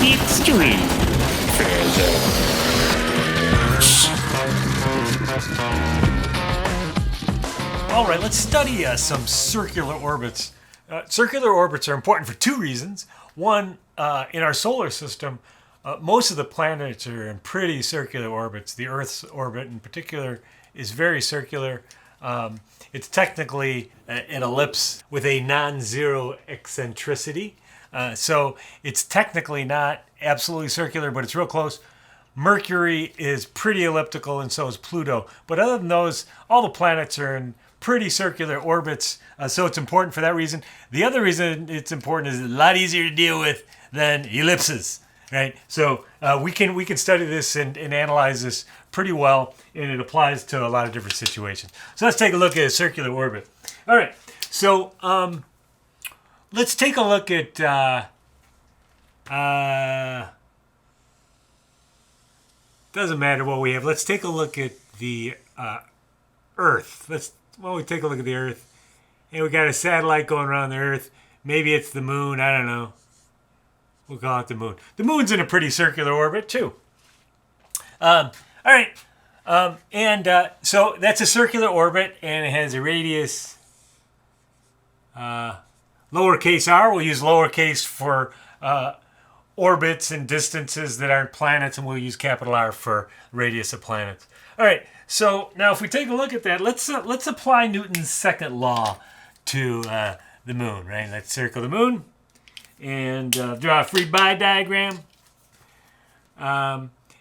It's Stewie. All right, let's study some circular orbits. Circular orbits are important for two reasons. One, in our solar system, most of the planets are in pretty circular orbits. The Earth's orbit, in particular, is very circular. It's technically an ellipse with a non-zero eccentricity. So it's technically not absolutely circular, but it's real close. Mercury is pretty elliptical, and so is Pluto. But other than those, all the planets are in pretty circular orbits, so it's important for that reason. The other reason it's important is a lot easier to deal with than ellipses, right? So we can study this and analyze this pretty well, and it applies to a lot of different situations. So let's take a look at a circular orbit. All right, so let's take a look at doesn't matter what we have. Let's take a look at the Earth. We take a look at the Earth. And we got a satellite going around the Earth. Maybe it's the moon. I don't know. We'll call it the moon. The moon's in a pretty circular orbit, too. All right. So that's a circular orbit, and it has a radius lowercase r. We'll use lowercase for orbits and distances that aren't planets, and we'll use capital R for radius of planets. All right. So now if we take a look at that, let's apply Newton's second law to the moon, right? Let's circle the moon and draw a free body diagram.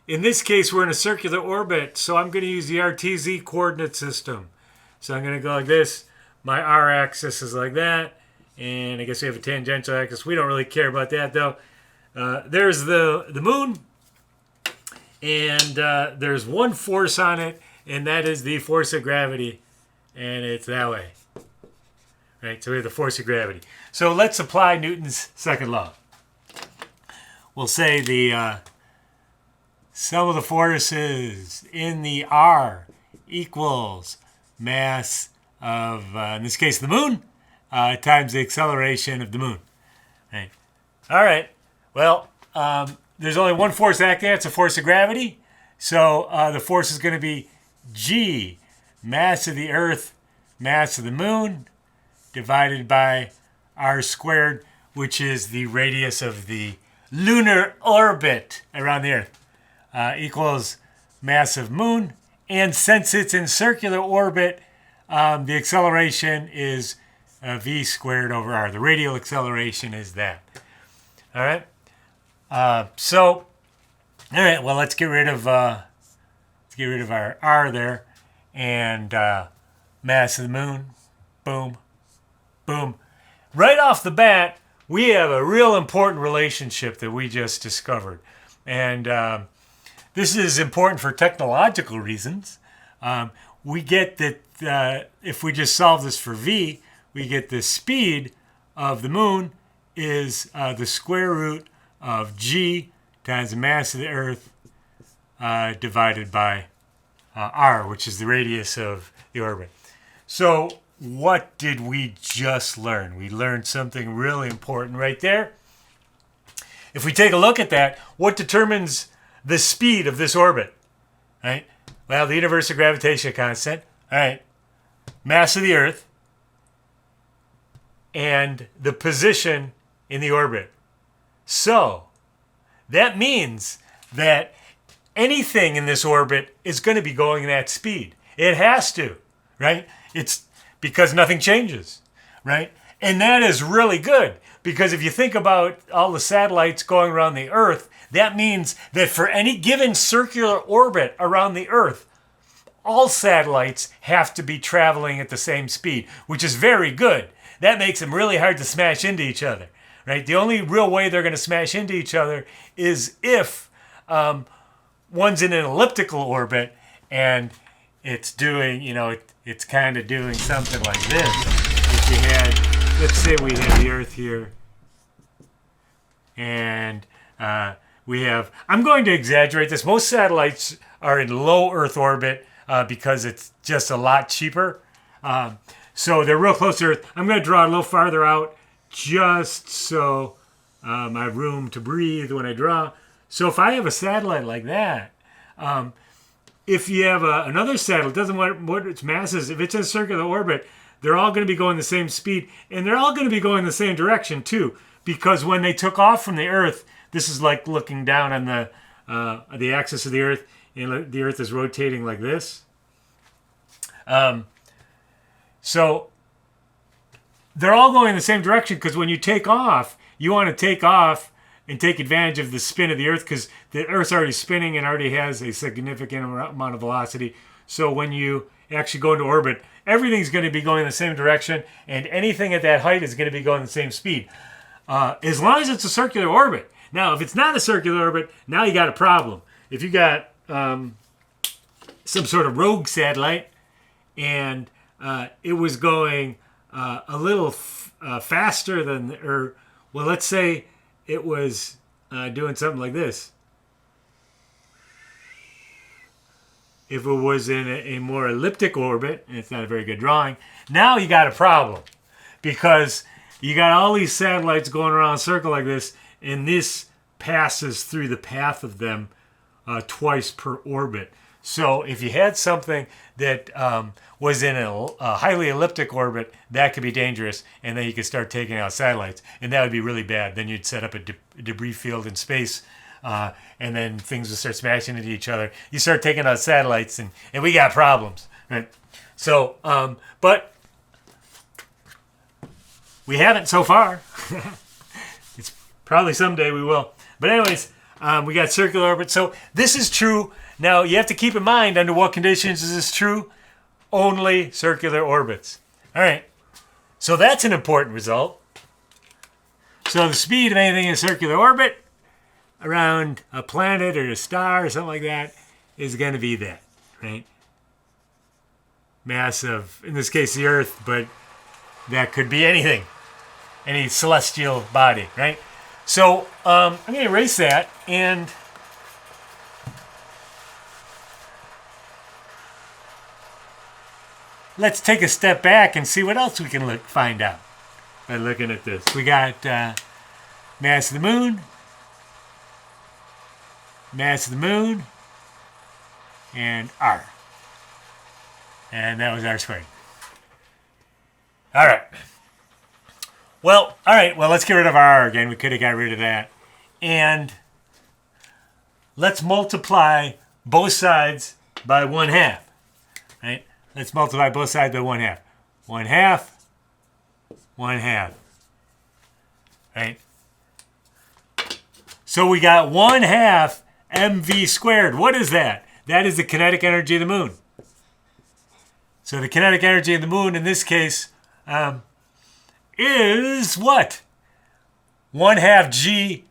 In this case, we're in a circular orbit, so I'm going to use the RTZ coordinate system. So I'm going to go like this. My R-axis is like that, and I guess we have a tangential axis. We don't really care about that, though. There's the moon, and there's one force on it, and that is the force of gravity, and it's that way. Right, so we have the force of gravity. So let's apply Newton's second law. We'll say the sum of the forces in the R equals mass of, in this case, the moon, times the acceleration of the moon. Right. All right. Well, there's only one force acting. It's a force of gravity. So the force is going to be G, mass of the Earth, mass of the moon, divided by R squared, which is the radius of the lunar orbit around the Earth, equals mass of moon. And since it's in circular orbit, the acceleration is v squared over r. The radial acceleration is that. All right. All right. Well, let's get rid of our r there, and mass of the moon. Boom, boom. Right off the bat, we have a real important relationship that we just discovered, and this is important for technological reasons. We get that if we just solve this for v, we get the speed of the moon is the square root of g times the mass of the Earth divided by r, which is the radius of the orbit. So what did we just learn? We learned something really important right there. If we take a look at that, what determines the speed of this orbit? Right? Well, the universal gravitation constant. All right. Mass of the Earth and the position in the orbit. So that means that anything in this orbit is going to be going at speed. It has to, right? It's because nothing changes, right? And that is really good, because if you think about all the satellites going around the Earth, that means that for any given circular orbit around the Earth, all satellites have to be traveling at the same speed, which is very good. That makes them really hard to smash into each other, right? The only real way they're going to smash into each other is if one's in an elliptical orbit and it's doing, it's kind of doing something like this. If you had, let's say we have the Earth here, and we have, I'm going to exaggerate this. Most satellites are in low Earth orbit because it's just a lot cheaper. So they're real close to Earth. I'm going to draw a little farther out just so my room to breathe when I draw. So if I have a satellite like that, if you have another satellite, doesn't matter what its mass is, if it's in a circular orbit, they're all going to be going the same speed, and they're all going to be going the same direction too, because when they took off from the Earth, this is like looking down on the axis of the Earth, and the Earth is rotating like this. So they're all going in the same direction, because when you take off, you want to take off and take advantage of the spin of the Earth, because the Earth's already spinning and already has a significant amount of velocity. So when you actually go into orbit, everything's going to be going the same direction, and anything at that height is going to be going the same speed. As long as it's a circular orbit. Now, if it's not a circular orbit, now you got a problem. If you got some sort of rogue satellite, and it was going a little faster than, or well, let's say it was doing something like this. If it was in a more elliptic orbit, and it's not a very good drawing, now you got a problem, because you got all these satellites going around a circle like this, and this passes through the path of them twice per orbit. So if you had something that was in a highly elliptic orbit, that could be dangerous, and then you could start taking out satellites, and that would be really bad. Then you'd set up a debris field in space, and then things would start smashing into each other. You start taking out satellites, and we got problems, right? So, but we haven't so far. It's probably someday we will. But anyways, we got circular orbit. So this is true. Now, you have to keep in mind, under what conditions is this true? Only circular orbits. All right. So that's an important result. So the speed of anything in a circular orbit around a planet or a star or something like that is going to be that, right? Mass of, in this case, the Earth, but that could be anything, any celestial body, right? So I'm going to erase that, and let's take a step back and see what else we can find out by looking at this. We got mass of the moon, and R. And that was R squared. All right. Well, all right. Well, let's get rid of R again. We could have got rid of that. And let's multiply both sides by 1/2. Right? Let's multiply both sides by 1/2. 1/2, 1/2. Right? So we got 1/2 mv squared. What is that? That is the kinetic energy of the moon. So the kinetic energy of the moon in this case is what? 1/2 g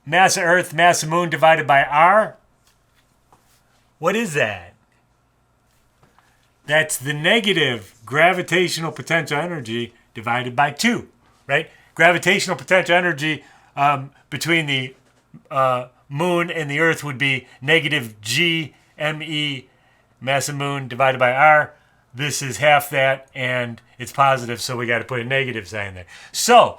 mass of Earth, mass of moon divided by R. What is that? That's the negative gravitational potential energy divided by 2, right? Gravitational potential energy between the moon and the Earth would be negative g me mass of moon divided by R. This is half that, and it's positive, so we got to put a negative sign there. So,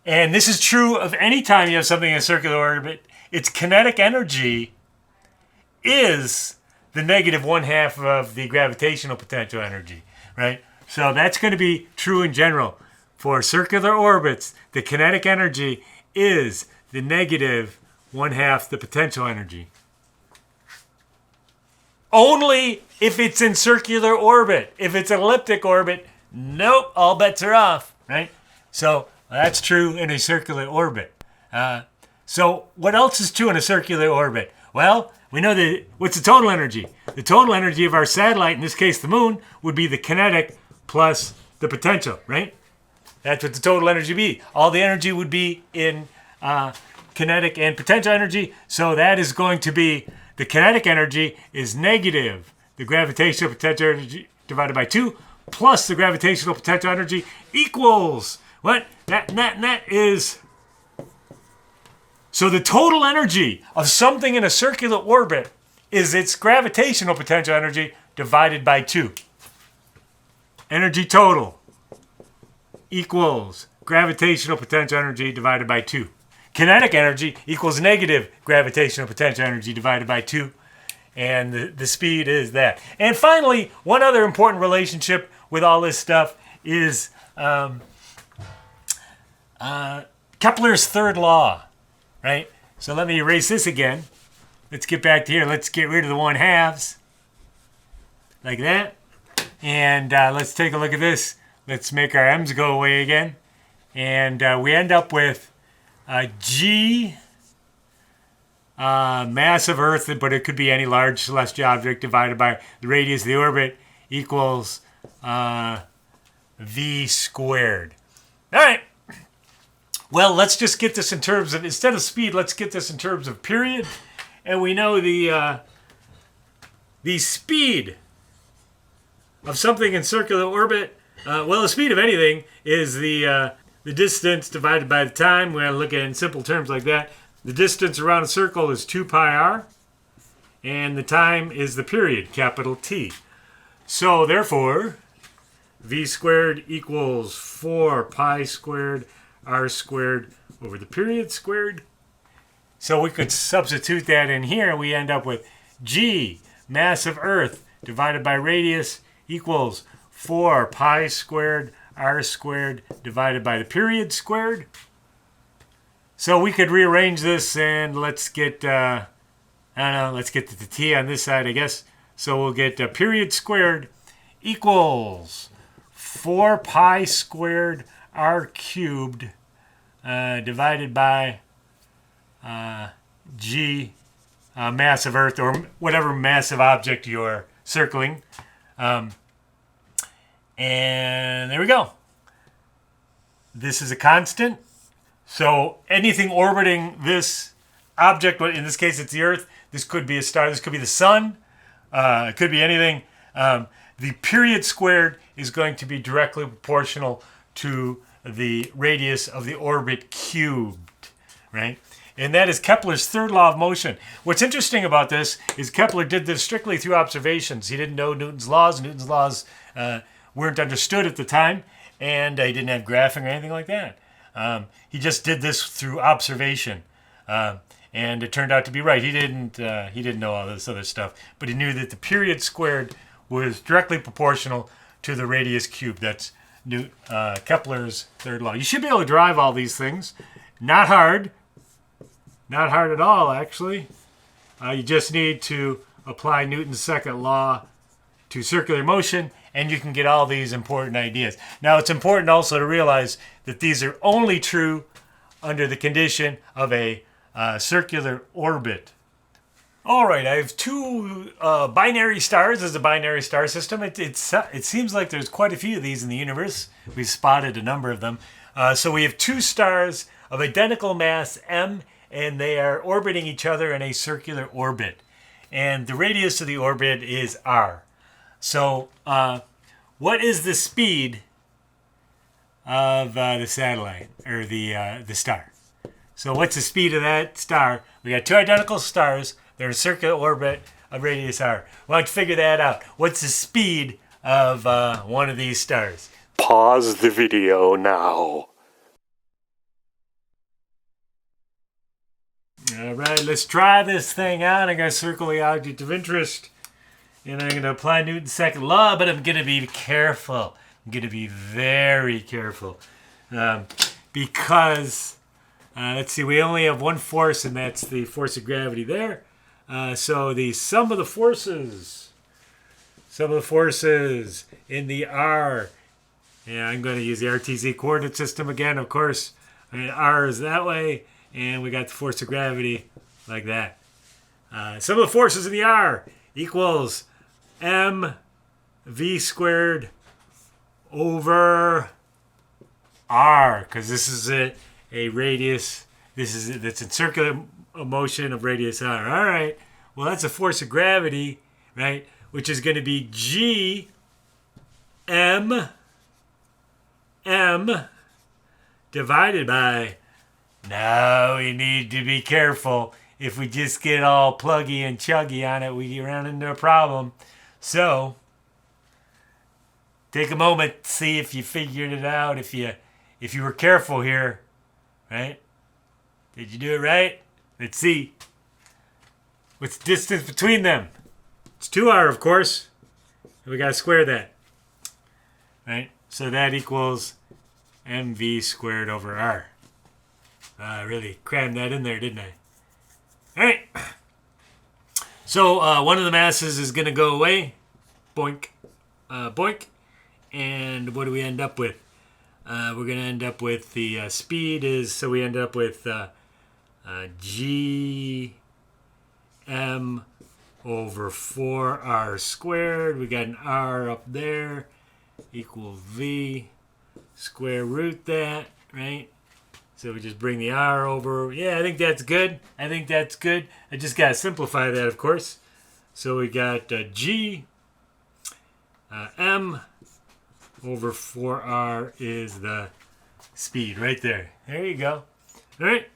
and this is true of any time you have something in a circular orbit, its kinetic energy is the negative 1/2 of the gravitational potential energy, right? So that's going to be true in general. For circular orbits, the kinetic energy is the negative 1/2 the potential energy. Only if it's in circular orbit. If it's an elliptic orbit, nope, all bets are off, right? So that's true in a circular orbit. So what else is true in a circular orbit? Well, we know that, what's the total energy? The total energy of our satellite, in this case the moon, would be the kinetic plus the potential, right? That's what the total energy would be. All the energy would be in kinetic and potential energy, so that is going to be, the kinetic energy is negative the gravitational potential energy divided by 2 plus the gravitational potential energy equals what? That is. So the total energy of something in a circular orbit is its gravitational potential energy divided by 2. Energy total equals gravitational potential energy divided by 2. kinetic energy equals negative gravitational potential energy divided by 2. And the speed is that. And finally, one other important relationship with all this stuff is Kepler's third law, right? So let me erase this again. Let's get back to here. Let's get rid of the 1/2, like that. And let's take a look at this. Let's make our m's go away again. And we end up with G, mass of Earth, but it could be any large celestial object, divided by the radius of the orbit equals V squared. All right. Well, let's just get this in terms of, instead of speed, let's get this in terms of period. And we know the speed of something in circular orbit, well, the speed of anything is the distance divided by the time. We're going to look at it in simple terms like that. The distance around a circle is 2 pi r, and the time is the period, capital T. So therefore, V squared equals 4 pi squared r squared over the period squared. So we could substitute that in here. We end up with G, mass of Earth, divided by radius equals 4 pi squared r squared divided by the period squared. So we could rearrange this, and let's get, let's get the T on this side, I guess. So we'll get period squared equals 4 pi squared r cubed divided by G, mass of Earth, or whatever massive object you're circling. And there we go. This is a constant. So anything orbiting this object, in this case it's the Earth, this could be a star, this could be the sun, it could be anything. The period squared is going to be directly proportional to the radius of the orbit cubed, right? And that is Kepler's third law of motion. What's interesting about this is Kepler did this strictly through observations. He didn't know Newton's laws. Newton's laws weren't understood at the time, and he didn't have graphing or anything like that. He just did this through observation, and it turned out to be right. He didn't know all this other stuff, but he knew that the period squared was directly proportional to the radius cubed. That's Kepler's third law. You should be able to derive all these things. Not hard. Not hard at all, actually. You just need to apply Newton's second law to circular motion, and you can get all these important ideas. Now, it's important also to realize that these are only true under the condition of a circular orbit. All right, I have two binary stars as a binary star system. It seems like there's quite a few of these in the universe. We've spotted a number of them. So we have two stars of identical mass, m, and they are orbiting each other in a circular orbit. And the radius of the orbit is r. So what is the speed of the satellite, or the star? So what's the speed of that star? We got two identical stars. They're in a circular orbit of radius r. Why don't you figure that out? What's the speed of one of these stars? Pause the video now. All right, let's try this thing out. I'm going to circle the object of interest, and I'm going to apply Newton's second law, but I'm going to be careful. I'm going to be very careful because, let's see, we only have one force, and that's the force of gravity there. So the sum of the forces in the r, yeah, I'm going to use the RTZ coordinate system again, of course. I mean, r is that way, and we got the force of gravity like that. Sum of the forces in the r equals mv squared over r, because this is a radius. That's in circular motion of radius r. All right. Well, that's a force of gravity, right? Which is going to be G m divided by. Now we need to be careful. If we just get all pluggy and chuggy on it, we run into a problem. So take a moment, see if you figured it out. If you were careful here, right? Did you do it right? Let's see. What's the distance between them? It's 2r, of course. We got to square that. Right? So that equals mv squared over r. I really crammed that in there, didn't I? All right. So one of the masses is going to go away. Boink. Boink. And what do we end up with? We're going to end up with the speed is, so we end up with g m over 4r squared. We got an r up there equal v square root that, right? So we just bring the r over. Yeah, I think that's good. I think that's good. I just got to simplify that, of course. So we got g m over 4r is the speed right there. There you go. All right.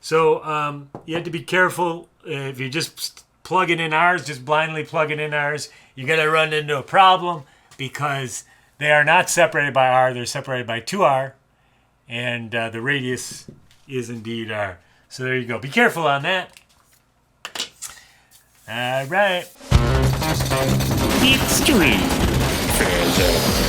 So you have to be careful if you just plugging in r's, just blindly plugging in r's, you're going to run into a problem because they are not separated by r. They're separated by 2r. And the radius is indeed r. So there you go. Be careful on that. All right. History. Further.